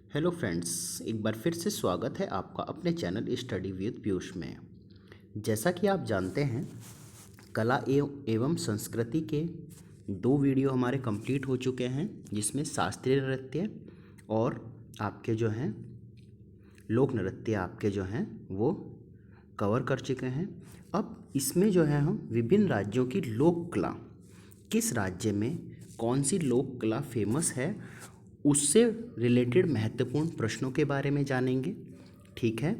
Hello friends, एक बार फिर से स्वागत है आपका अपने चैनल स्टडी विद पीयूष में। जैसा कि आप जानते हैं, कला एवं संस्कृति के 2 वीडियो हमारे कंप्लीट हो चुके हैं, जिसमें शास्त्रीय नृत्य और आपके जो हैं लोक नृत्य आपके जो हैं वो कवर कर चुके हैं। अब इसमें जो है हम विभिन्न राज्यों की लोक कला, किस राज्य में कौन सी लोक कला फेमस है, उससे रिलेटेड महत्वपूर्ण प्रश्नों के बारे में जानेंगे। ठीक है,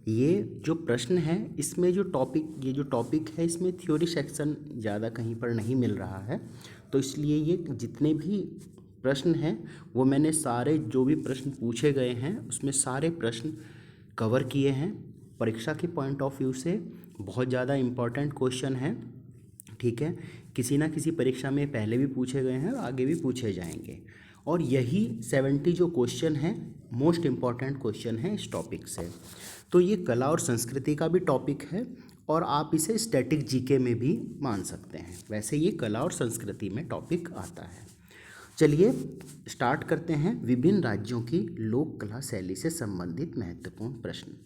ये जो प्रश्न है इसमें जो टॉपिक है इसमें थ्योरी सेक्शन ज़्यादा कहीं पर नहीं मिल रहा है, तो इसलिए ये जितने भी प्रश्न हैं वो मैंने सारे जो भी प्रश्न पूछे गए हैं उसमें सारे प्रश्न कवर किए हैं। परीक्षा के पॉइंट ऑफ व्यू से बहुत ज़्यादा इम्पॉर्टेंट क्वेश्चन है। ठीक है, किसी ना किसी परीक्षा में पहले भी पूछे गए हैं और आगे भी पूछे जाएंगे, और यही 70 जो क्वेश्चन हैं मोस्ट इम्पॉर्टेंट क्वेश्चन हैं इस टॉपिक से। तो ये कला और संस्कृति का भी टॉपिक है और आप इसे स्टैटिक जीके में भी मान सकते हैं। वैसे ये कला और संस्कृति में टॉपिक आता है। चलिए स्टार्ट करते हैं विभिन्न राज्यों की लोक कला शैली से संबंधित महत्वपूर्ण प्रश्न।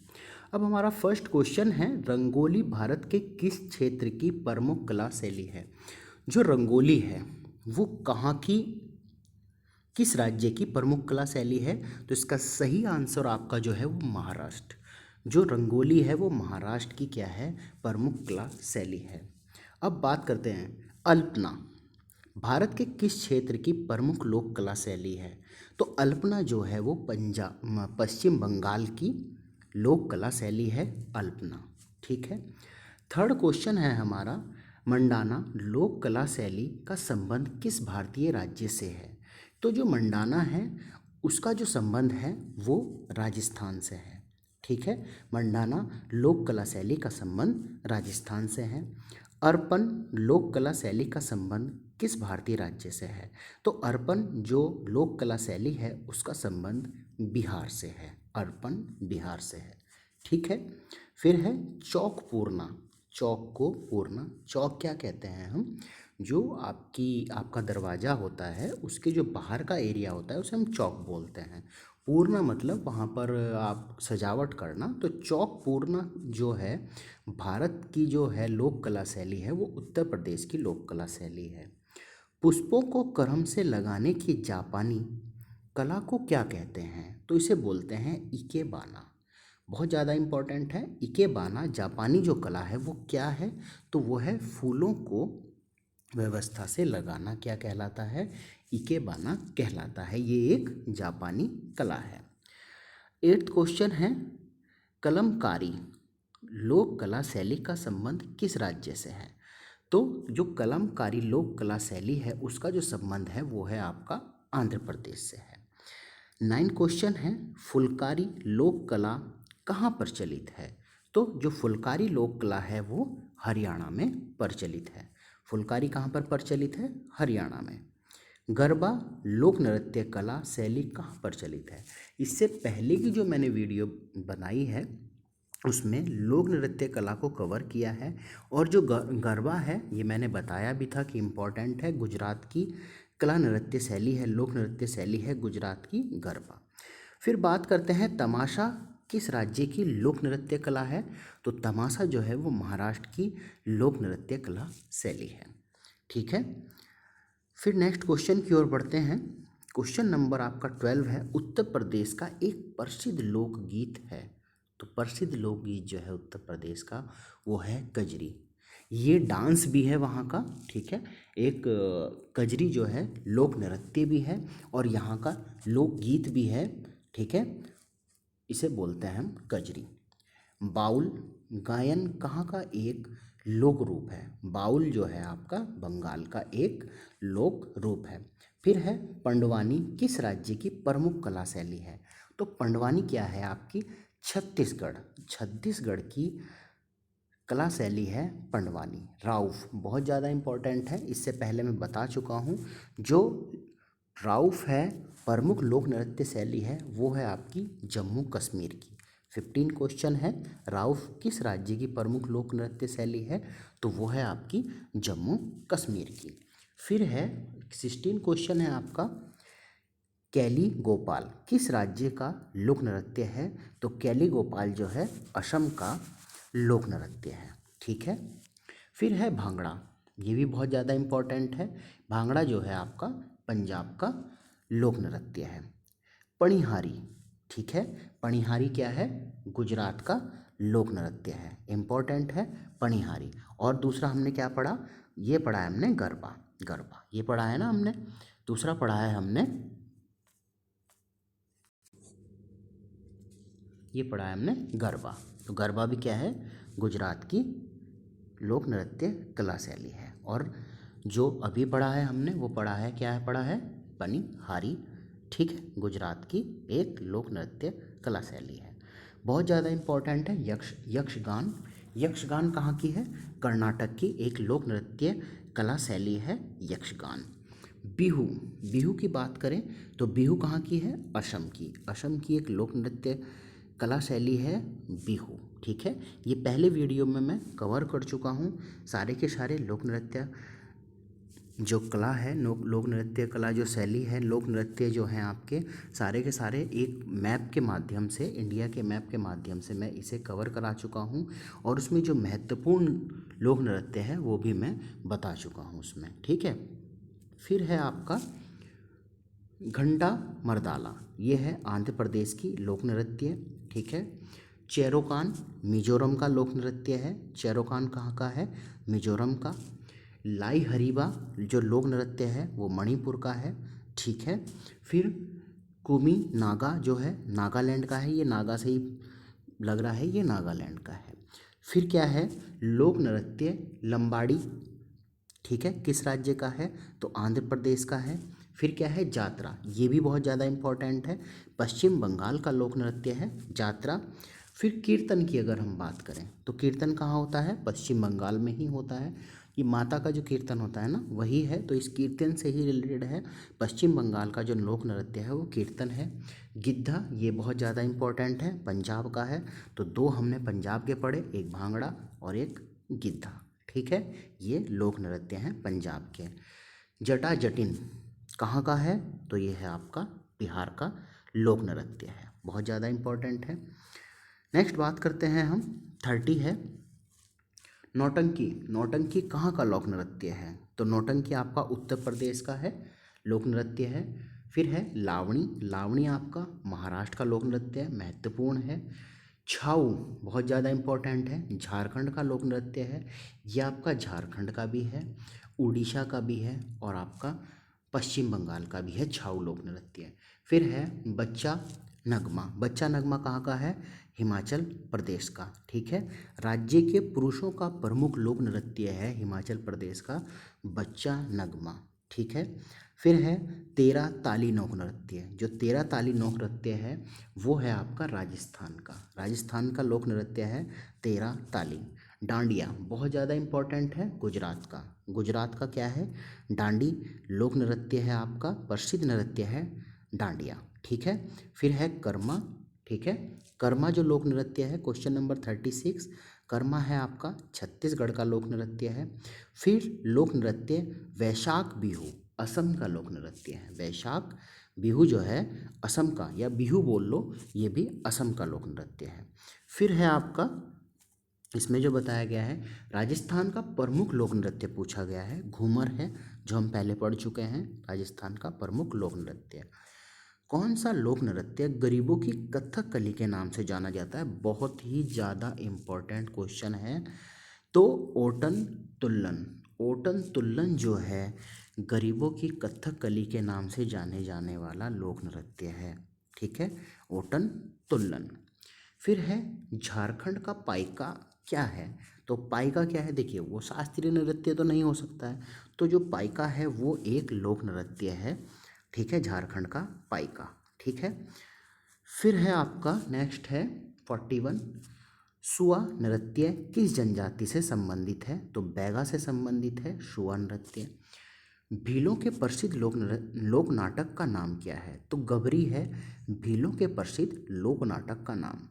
अब हमारा फर्स्ट क्वेश्चन है, रंगोली भारत के किस क्षेत्र की प्रमुख कला शैली है। जो रंगोली है वो कहाँ की, किस राज्य की प्रमुख कला शैली है, तो इसका सही आंसर आपका जो है वो महाराष्ट्र। जो रंगोली है वो महाराष्ट्र की क्या है, प्रमुख कला शैली है। अब बात करते हैं अल्पना भारत के किस क्षेत्र की प्रमुख लोक कला शैली है। तो अल्पना जो है वो पश्चिम बंगाल की लोक कला शैली है अल्पना। ठीक है, थर्ड क्वेश्चन है हमारा, मंडाना लोक कला शैली का संबंध किस भारतीय राज्य से है। तो जो मंडाना है उसका जो संबंध है वो राजस्थान से है। ठीक है, मंडाना लोक कला शैली का संबंध राजस्थान से है। अर्पण लोक कला शैली का संबंध किस भारतीय राज्य से है। तो अर्पण जो लोक कला शैली है उसका संबंध बिहार से है, अर्पण बिहार से है। ठीक है, फिर है चौक पूर्णा। चौक को पूर्णा, चौक क्या कहते हैं हम, जो आपका दरवाज़ा होता है उसके जो बाहर का एरिया होता है उसे हम चौक बोलते हैं। पूर्णा मतलब वहाँ पर आप सजावट करना। तो चौक पूर्णा जो है भारत की जो है लोक कला शैली है वो उत्तर प्रदेश की लोक कला शैली है। पुष्पों को क्रम से लगाने की जापानी कला को क्या कहते हैं। तो इसे बोलते हैं इकेबाना। बहुत ज़्यादा इम्पोर्टेंट है, इकेबाना जापानी जो कला है वो क्या है, तो वो है फूलों को व्यवस्था से लगाना, क्या कहलाता है, इकेबाना कहलाता है। ये एक जापानी कला है। 8th क्वेश्चन है, कलमकारी लोक कला शैली का संबंध किस राज्य से है। तो जो कलमकारी लोक कला शैली है उसका जो संबंध है वो है आपका आंध्र प्रदेश से है। 9 क्वेश्चन है, फुलकारी लोक कला कहाँ प्रचलित है। तो जो फुलकारी लोक कला है वो हरियाणा में प्रचलित है। फुलकारी कहाँ पर प्रचलित है, हरियाणा में। गरबा लोक नृत्य कला शैली कहाँ प्रचलित है। इससे पहले की जो मैंने वीडियो बनाई है उसमें लोक नृत्य कला को कवर किया है, और जो गरबा है ये मैंने बताया भी था कि इम्पॉर्टेंट है, गुजरात की कला नृत्य शैली है, लोक नृत्य शैली है गुजरात की गरबा। फिर बात करते हैं तमाशा किस राज्य की लोक नृत्य कला है। तो तमाशा जो है वो महाराष्ट्र की लोक नृत्य कला शैली है। ठीक है, फिर नेक्स्ट क्वेश्चन की ओर बढ़ते हैं। क्वेश्चन नंबर आपका 12 है, उत्तर प्रदेश का एक प्रसिद्ध लोकगीत है। तो प्रसिद्ध लोकगीत जो है उत्तर प्रदेश का वो है कजरी। ये डांस भी है वहाँ का। ठीक है, एक कजरी जो है लोक नृत्य भी है और यहाँ का लोकगीत भी है। ठीक है, इसे बोलते हैं हम कजरी। बाउल गायन कहाँ का एक लोक रूप है। बाउल जो है आपका बंगाल का एक लोक रूप है। फिर है पंडवानी किस राज्य की प्रमुख कला शैली है। तो पंडवानी क्या है आपकी छत्तीसगढ़, छत्तीसगढ़ की कला शैली है पंडवानी। राउफ बहुत ज़्यादा इम्पोर्टेंट है, इससे पहले मैं बता चुका हूँ। जो राउफ है प्रमुख लोक नृत्य शैली है वो है आपकी जम्मू कश्मीर की। 15 क्वेश्चन है, राउफ किस राज्य की प्रमुख लोक नृत्य शैली है। तो वो है आपकी जम्मू कश्मीर की। फिर है 16 क्वेश्चन है आपका, कैली गोपाल किस राज्य का लोक नृत्य है? तो कैली गोपाल जो है असम का लोक नृत्य है। ठीक है। फिर है भांगड़ा, ये भी बहुत ज़्यादा इम्पोर्टेंट है। भांगड़ा जो है आपका पंजाब का लोक नृत्य है। पणिहारी, ठीक है, पणिहारी क्या है? गुजरात का लोक नृत्य है, इम्पोर्टेंट है पणिहारी। और दूसरा हमने क्या पढ़ा? ये पढ़ा है हमने गरबा, गरबा ये पढ़ा है ना हमने। दूसरा पढ़ा है हमने, ये पढ़ा है हमने गरबा। तो गरबा भी क्या है? गुजरात की लोक नृत्य कला शैली है। और जो अभी पढ़ा है हमने वो पढ़ा है, क्या है पढ़ा है? पनिहारी, ठीक है, गुजरात की एक लोक नृत्य कला शैली है। बहुत ज़्यादा इम्पोर्टेंट है यक्षगान। यक्षगान कहाँ की है? कर्नाटक की एक लोक नृत्य कला शैली है यक्षगान। बिहू, बिहू की बात करें तो बिहू कहाँ की है? असम की, असम की एक लोक नृत्य कला शैली है बिहू। ठीक है, ये पहले वीडियो में मैं कवर कर चुका हूँ सारे के सारे लोक नृत्य जो कला है, लोक नृत्य कला जो शैली है, लोक नृत्य जो हैं आपके सारे के सारे एक मैप के माध्यम से, इंडिया के मैप के माध्यम से मैं इसे कवर करा चुका हूँ। और उसमें जो महत्वपूर्ण लोक नृत्य है वो भी मैं बता चुका हूँ उसमें। ठीक है। फिर है आपका घंटा मर्दाला, ये है आंध्र प्रदेश की लोक नृत्य। ठीक है। चेरोकान मिजोरम का लोक नृत्य है। चेरोकान कहाँ का है? मिजोरम का। लाई हरीबा जो लोक नृत्य है वो मणिपुर का है। ठीक है। फिर कुमी नागा जो है नागालैंड का है, ये नागा से ही लग रहा है, ये नागालैंड का है। फिर क्या है? लोक नृत्य लंबाड़ी, ठीक है, किस राज्य का है? तो आंध्र प्रदेश का है। फिर क्या है? जात्रा, ये भी बहुत ज़्यादा इम्पोर्टेंट है, पश्चिम बंगाल का लोक नृत्य है जात्रा। फिर कीर्तन की अगर हम बात करें तो कीर्तन कहाँ होता है? पश्चिम बंगाल में ही होता है। ये माता का जो कीर्तन होता है ना वही है, तो इस कीर्तन से ही रिलेटेड है। पश्चिम बंगाल का जो लोक नृत्य है वो कीर्तन है। गिद्धा, ये बहुत ज़्यादा इम्पोर्टेंट है, पंजाब का है। तो दो हमने पंजाब के पढ़े, एक भांगड़ा और एक गिद्धा। ठीक है, ये लोक नृत्य हैं पंजाब के। जटा जटिन कहाँ का है? तो ये है आपका बिहार का लोक नृत्य है, बहुत ज़्यादा इम्पोर्टेंट है। नेक्स्ट बात करते हैं हम, 30 है नौटंकी। नौटंकी कहाँ का लोक नृत्य है? तो नौटंकी आपका उत्तर प्रदेश का है, लोक नृत्य है। फिर है लावणी, लावणी आपका महाराष्ट्र का लोक नृत्य है, महत्वपूर्ण है। छाऊ बहुत ज़्यादा इम्पोर्टेंट है, झारखंड का लोक नृत्य है, यह आपका झारखंड का भी है, उड़ीसा का भी है और आपका पश्चिम बंगाल का भी है छाऊ लोक नृत्य। फिर है बच्चा नगमा, बच्चा नगमा कहाँ का है? हिमाचल प्रदेश का। ठीक है, राज्य के पुरुषों का प्रमुख लोक नृत्य है हिमाचल प्रदेश का बच्चा नगमा। ठीक है। फिर है 13 ताली लोक नृत्य, जो 13 ताली लोक नृत्य है वो है आपका राजस्थान का, राजस्थान का लोक नृत्य है 13 ताली। डांडिया बहुत ज़्यादा इम्पोर्टेंट है, गुजरात का, गुजरात का क्या है? डांडी लोक नृत्य है आपका, प्रसिद्ध नृत्य है डांडिया। ठीक है। फिर है कर्मा, ठीक है, कर्मा जो लोक नृत्य है, क्वेश्चन नंबर 36, कर्मा है आपका छत्तीसगढ़ का लोक नृत्य है। फिर लोक नृत्य वैशाख बिहू, असम का लोक नृत्य है। वैशाख बिहू जो है असम का, या बिहू बोल लो, ये भी असम का लोक नृत्य है। फिर है आपका, इसमें जो बताया गया है राजस्थान का प्रमुख लोक नृत्य पूछा गया है, घूमर है, जो हम पहले पढ़ चुके हैं, राजस्थान का प्रमुख लोक नृत्य। कौन सा लोक नृत्य गरीबों की कथक कली के नाम से जाना जाता है? बहुत ही ज़्यादा इम्पोर्टेंट क्वेश्चन है। तो ओटन तुल्लन, ओटन तुल्लन जो है गरीबों की कथक कली के नाम से जाने जाने वाला लोक नृत्य है। ठीक है, ओटन तुल्लन। फिर है झारखंड का पाइका क्या है? तो पाइका क्या है? देखिए वो शास्त्रीय नृत्य तो नहीं हो सकता है, तो जो पाइका है वो एक लोक नृत्य है। ठीक है, झारखंड का पाइका। ठीक है। फिर है आपका नेक्स्ट है 41, सुआ नृत्य किस जनजाति से संबंधित है? तो बैगा से संबंधित है सुआ नृत्य। भीलों के प्रसिद्ध लोक नाटक का नाम क्या है? तो गबरी है भीलों के प्रसिद्ध लोक नाटक का नाम।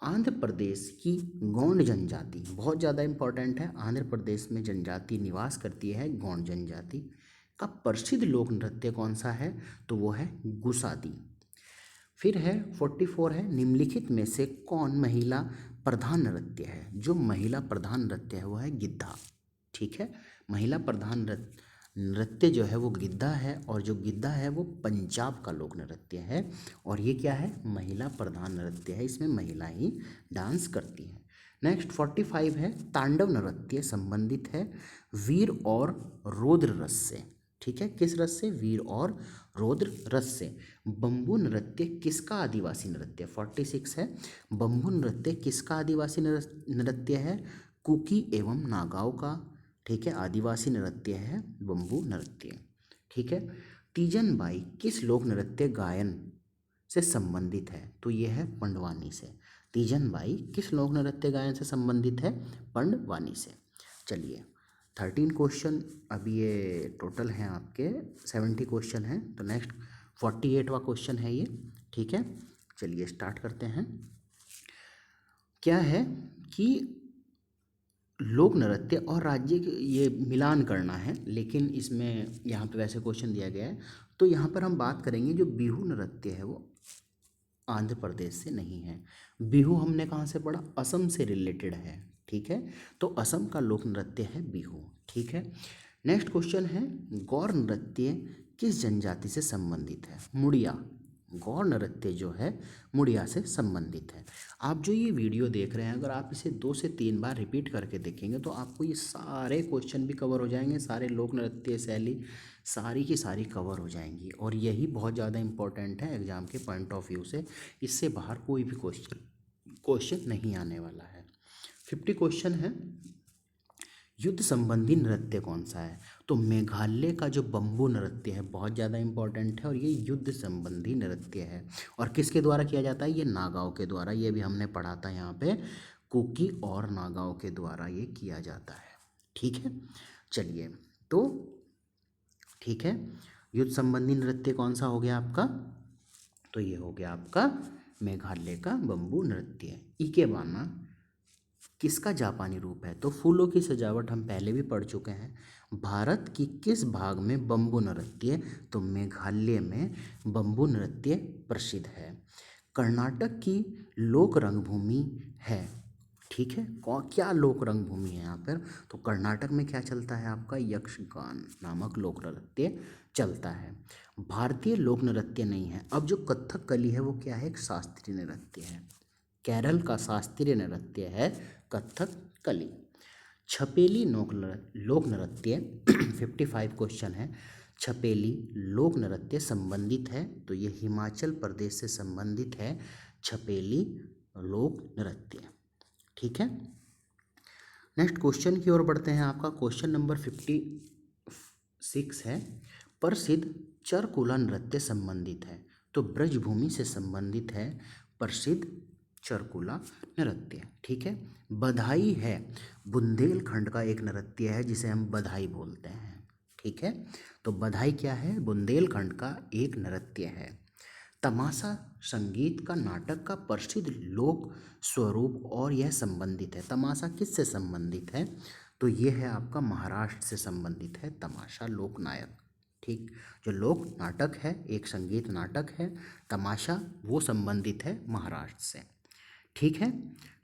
आंध्र प्रदेश की गोंड जनजाति बहुत ज़्यादा इम्पोर्टेंट है, आंध्र प्रदेश में जनजाति निवास करती है गोंड जनजाति, का प्रसिद्ध लोक नृत्य कौन सा है? तो वो है गुसादी। फिर है 44 है, निम्नलिखित में से कौन महिला प्रधान नृत्य है? जो महिला प्रधान नृत्य है वो है गिद्धा। ठीक है, महिला प्रधान नृत्य जो है वो गिद्धा है, और जो गिद्धा है वो पंजाब का लोक नृत्य है, और ये क्या है? महिला प्रधान नृत्य है, इसमें महिला ही डांस करती है। नेक्स्ट 45 है, तांडव नृत्य संबंधित है वीर और रौद्र रस से। ठीक है, किस रस से? वीर और रौद्र रस से। बंबू नृत्य किसका आदिवासी नृत्य? 46 है, बंबू नृत्य किसका आदिवासी नृत्य है? कुकी एवं नागाओं का। ठीक है, आदिवासी नृत्य है बंबू नृत्य। ठीक है, तीजन बाई किस लोक नृत्य गायन से संबंधित है? तो ये है पंडवानी से। तीजन बाई किस लोक नृत्य गायन से संबंधित है? पंडवानी से। चलिए 13 क्वेश्चन, अभी ये टोटल हैं आपके 70 क्वेश्चन हैं, तो नेक्स्ट 48वां क्वेश्चन है ये। ठीक है, चलिए स्टार्ट करते हैं। क्या है कि लोक नृत्य और राज्य ये मिलान करना है, लेकिन इसमें यहाँ पे वैसे क्वेश्चन दिया गया है, तो यहाँ पर हम बात करेंगे जो बिहू नृत्य है वो आंध्र प्रदेश से नहीं है। बिहू हमने कहाँ से पढ़ा? असम से रिलेटेड है। ठीक है, तो असम का लोक नृत्य है बिहू। ठीक है, नेक्स्ट क्वेश्चन है, गौर नृत्य किस जनजाति से संबंधित है? मुड़िया। गौर नृत्य जो है मुड़िया से संबंधित है। आप जो ये वीडियो देख रहे हैं, अगर आप इसे 2 से 3 बार रिपीट करके देखेंगे तो आपको ये सारे क्वेश्चन भी कवर हो जाएंगे, सारे लोक नृत्य शैली सारी की सारी कवर हो जाएंगी, और यही बहुत ज़्यादा इंपॉर्टेंट है एग्जाम के पॉइंट ऑफ व्यू से। इससे बाहर कोई भी क्वेश्चन नहीं आने वाला है। 50 क्वेश्चन है, युद्ध संबंधी नृत्य कौन सा है? तो मेघालय का जो बंबू नृत्य है बहुत ज़्यादा इंपॉर्टेंट है, और ये युद्ध संबंधी नृत्य है, और किसके द्वारा किया जाता है? ये नागाओं के द्वारा। ये भी हमने पढ़ा था यहाँ पे, कुकी और नागाओं के द्वारा ये किया जाता है। ठीक है, चलिए तो ठीक है, युद्ध संबंधी नृत्य कौन सा हो गया आपका? तो ये हो गया आपका मेघालय का बंबू नृत्य। इकेबाना किसका जापानी रूप है? तो फूलों की सजावट हम पहले भी पढ़ चुके हैं। भारत की किस भाग में बंबू नृत्य? तो मेघालय में बंबू नृत्य प्रसिद्ध है। कर्नाटक की लोक रंगभूमि है। ठीक है, क्या लोक रंगभूमि है यहाँ पर? तो कर्नाटक में क्या चलता है आपका? यक्षगान नामक लोक नृत्य चलता है। भारतीय लोक नृत्य नहीं है। अब जो कथकली है वो क्या है? एक शास्त्रीय नृत्य है। केरल का शास्त्रीय नृत्य है कथकली। छपेली लोक नृत्य 55 क्वेश्चन है, छपेली लोक नृत्य संबंधित है? तो ये हिमाचल प्रदेश से संबंधित है छपेली लोक नृत्य। ठीक है, नेक्स्ट क्वेश्चन की ओर बढ़ते हैं। आपका क्वेश्चन नंबर 56 है, प्रसिद्ध चरकुला नृत्य संबंधित है? तो ब्रजभूमि से संबंधित है प्रसिद्ध चरकुला नृत्य। ठीक है, बधाई है बुंदेलखंड का एक नृत्य है जिसे हम बधाई बोलते हैं। ठीक है, तो बधाई क्या है? बुंदेलखंड का एक नृत्य है। तमाशा संगीत का नाटक का प्रसिद्ध लोक स्वरूप और यह संबंधित है। तमाशा किससे संबंधित है? तो यह है आपका महाराष्ट्र से संबंधित है तमाशा लोक नायक। ठीक, जो लोक नाटक है एक संगीत नाटक है, तमाशा वो संबंधित है महाराष्ट्र से। ठीक है,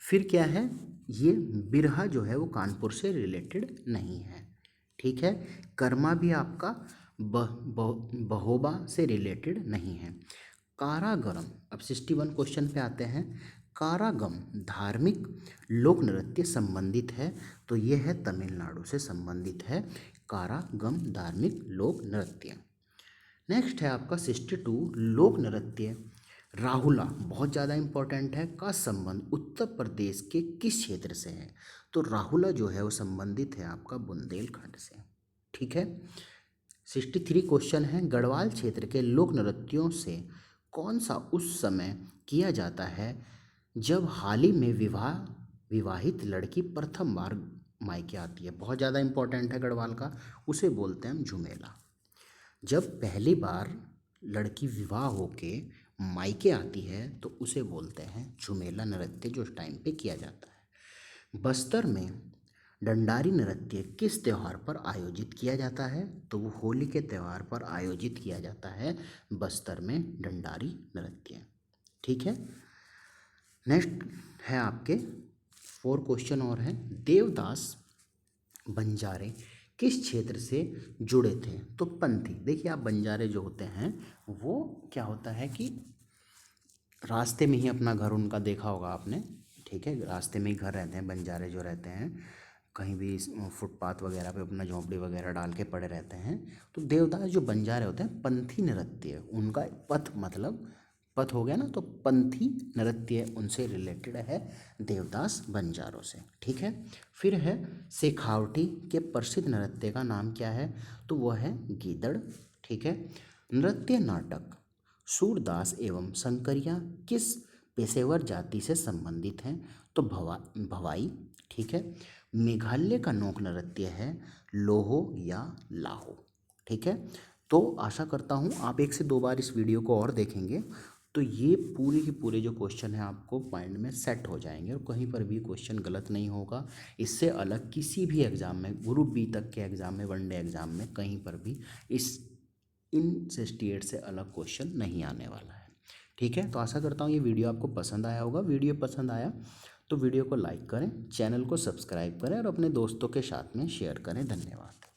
फिर क्या है? ये बिरहा जो है वो कानपुर से रिलेटेड नहीं है। ठीक है, कर्मा भी आपका बहोबा से रिलेटेड नहीं है। कारागरम, अब 61 क्वेश्चन पे आते हैं। कारागम धार्मिक लोक नृत्य संबंधित है? तो ये है तमिलनाडु से संबंधित है कारागम धार्मिक लोक नृत्य। नेक्स्ट है आपका 62 लोक नृत्य राहुला, बहुत ज़्यादा इंपॉर्टेंट है, का संबंध उत्तर प्रदेश के किस क्षेत्र से है? तो राहुला जो है वो संबंधित है आपका बुंदेलखंड से। ठीक है, 63 क्वेश्चन है, गढ़वाल क्षेत्र के लोक नृत्यों से कौन सा उस समय किया जाता है जब हाल ही में विवाहित लड़की प्रथम बार मायके आती है? बहुत ज़्यादा इंपॉर्टेंट है गढ़वाल का, उसे बोलते हैं हम झुमेला। जब पहली बार लड़की विवाह होके मायके आती है तो उसे बोलते हैं झुमेला नृत्य, जो उस टाइम पे किया जाता है। बस्तर में डंडारी नृत्य किस त्यौहार पर आयोजित किया जाता है? तो वो होली के त्यौहार पर आयोजित किया जाता है बस्तर में डंडारी नृत्य। ठीक है। नेक्स्ट है आपके 4 क्वेश्चन और हैं। देवदास बंजारे किस क्षेत्र से जुड़े थे? तो पंथी। देखिए आप बंजारे जो होते हैं वो क्या होता है कि रास्ते में ही अपना घर उनका देखा होगा आपने। ठीक है, रास्ते में ही घर रहते हैं बंजारे जो रहते हैं, कहीं भी फुटपाथ वगैरह पे अपना झोंपड़ी वगैरह डाल के पड़े रहते हैं। तो देवदास जो बंजारे होते हैं पंथी नृत्य, उनका पथ मतलब पथ हो गया ना, तो पंथी नृत्य उनसे रिलेटेड है देवदास बंजारों से। ठीक है। फिर है शेखावटी के प्रसिद्ध नृत्य का नाम क्या है? तो वह है गीदड़। ठीक है। नृत्य नाटक सूरदास एवं शंकरिया किस पेशेवर जाति से संबंधित हैं? तो भवाई। ठीक है। मेघालय का लोक नृत्य है लोहो या लाहो। ठीक है। तो आशा करता हूँ आप 1 से 2 बार इस वीडियो को और देखेंगे तो ये पूरे के पूरे जो क्वेश्चन हैं आपको माइंड में सेट हो जाएंगे और कहीं पर भी क्वेश्चन गलत नहीं होगा। इससे अलग किसी भी एग्ज़ाम में, ग्रुप बी तक के एग्ज़ाम में, वनडे एग्ज़ाम में कहीं पर भी इन स्टेट से अलग क्वेश्चन नहीं आने वाला है। ठीक है। तो आशा करता हूँ ये वीडियो आपको पसंद आया होगा। वीडियो पसंद आया तो वीडियो को लाइक करें, चैनल को सब्सक्राइब करें और अपने दोस्तों के साथ में शेयर करें। धन्यवाद।